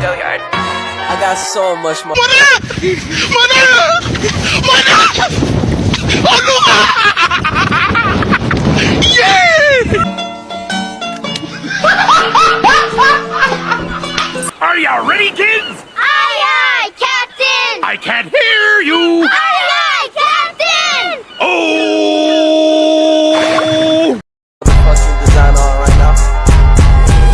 Go yard. I got so much more. Are you ready, kids? Aye, aye, Captain! I can't hear you. Aye, aye, Captain! Oh! Fucking design on right now.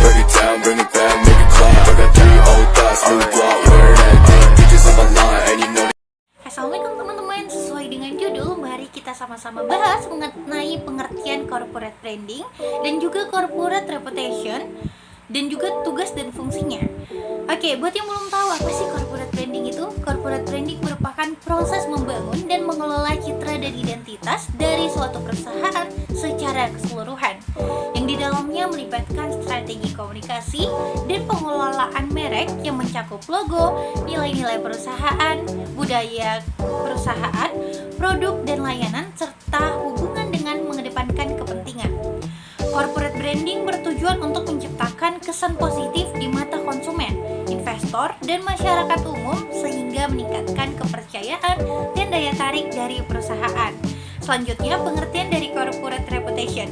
Break it down, bring it back, make it clap. I got 3 old thoughts, new block, wear that thing. Bitches on my line, and you know. Assalamualaikum teman-teman, sesuai dengan judul, mari kita sama-sama bahas mengenai pengertian corporate branding dan juga corporate reputation dan juga tugas dan fungsinya. Oke, buat yang belum tahu apa sih corporate branding itu? Corporate branding merupakan proses membangun dan mengelola citra dan identitas dari suatu perusahaan secara keseluruhan, yang di dalamnya melibatkan strategi komunikasi dan pengelolaan merek yang mencakup logo, nilai-nilai perusahaan, budaya perusahaan, produk dan layanan, serta hubungan dengan mengedepankan kepentingan. Corporate branding bertujuan untuk menciptakan kesan positif di mata konsumen, investor, dan masyarakat umum sehingga meningkatkan kepercayaan dan daya tarik dari perusahaan. Selanjutnya, pengertian dari corporate reputation.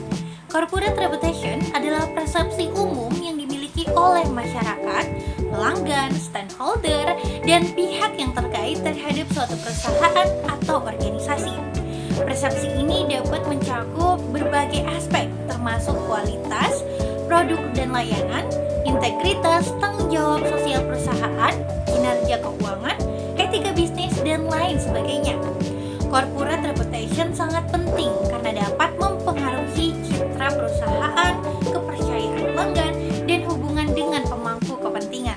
Corporate reputation adalah persepsi umum yang dimiliki oleh masyarakat, pelanggan, stakeholder, dan pihak yang terkait terhadap suatu perusahaan atau organisasi. Persepsi ini dapat mencakup berbagai aspek, termasuk kualitas, produk dan layanan, integritas, tanggung jawab sosial perusahaan, kinerja keuangan, etika bisnis, dan lain sebagainya. Corporate reputation sangat penting karena dapat mempengaruhi citra perusahaan, kepercayaan pelanggan, dan hubungan dengan pemangku kepentingan.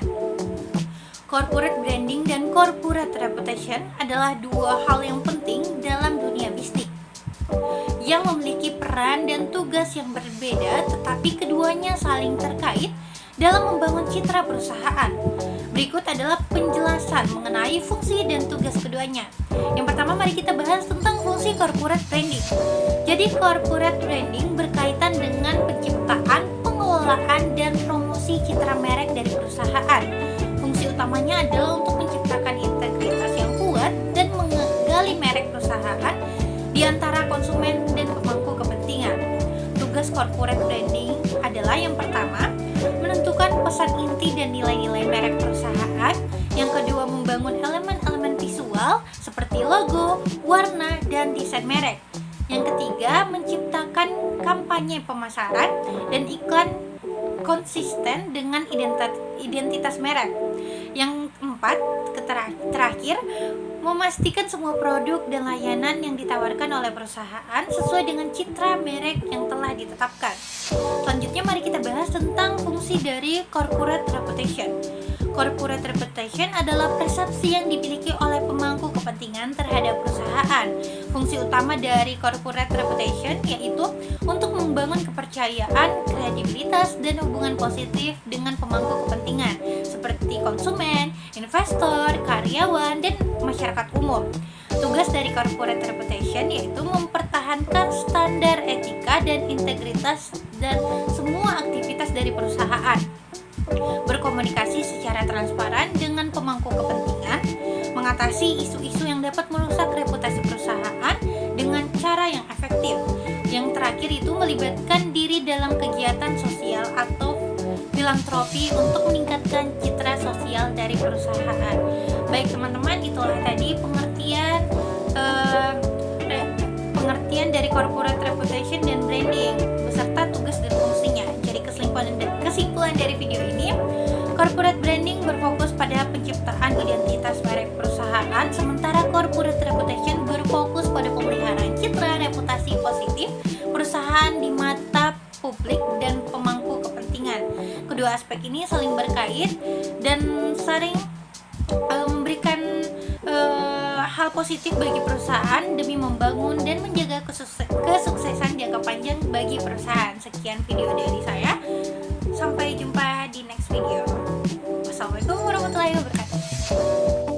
Corporate branding dan corporate reputation adalah dua hal yang penting dalam dunia bisnis, yang memiliki peran dan tugas yang berbeda, tetapi keduanya saling terkait dalam membangun citra perusahaan. Berikut adalah penjelasan mengenai fungsi dan tugas keduanya. Yang pertama, mari kita bahas tentang fungsi corporate branding. Jadi, corporate branding berkaitan dengan penciptaan, pengelolaan, dan promosi citra merek dari perusahaan. Fungsi utamanya adalah untuk menciptakan integritas yang kuat dan menggali merek perusahaan di antara konsumen dan pemangku kepentingan. Tugas corporate branding adalah yang pertama, menentukan pesan inti dan nilai-nilai merek perusahaan. Yang kedua, membangun elemen-elemen visual seperti logo, warna, dan desain merek. Yang ketiga, menciptakan kampanye pemasaran dan iklan konsisten dengan identitas merek. Yang keempat, terakhir, memastikan semua produk dan layanan yang ditawarkan oleh perusahaan sesuai dengan citra merek yang telah ditetapkan. Selanjutnya, mari kita bahas tentang fungsi dari corporate reputation. Corporate reputation adalah persepsi yang dimiliki oleh pemangku kepentingan terhadap perusahaan. Fungsi utama dari corporate reputation yaitu untuk membangun kepercayaan, kredibilitas, dan hubungan positif dengan pemangku kepentingan seperti konsumen, investor, karyawan, dan masyarakat umum. Tugas dari corporate reputation yaitu mempertahankan standar etika dan integritas dan semua aktivitas dari perusahaan, berkomunikasi secara transparan dengan pemangku kepentingan, mengatasi isu-isu yang dapat merusak reputasi perusahaan dengan cara yang efektif. Yang terakhir itu melibatkan diri dalam kegiatan sosial atau filantropi untuk meningkatkan citra sosial dari perusahaan. Baik teman-teman, itulah tadi pengertian dari corporate reputation dan branding beserta tugas dan fungsinya. Jadi kesimpulan dari video ini, corporate branding berfokus pada penciptaan identitas merek perusahaan, sementara corporate reputation berfokus pada pemeliharaan citra reputasi positif perusahaan di mata publik dan pemangku kepentingan. Kedua aspek ini saling berkait dan sering memberikan hal positif bagi perusahaan demi membangun dan menjaga kesuksesan jangka panjang bagi perusahaan. Sekian video dari saya, sampai jumpa di next video.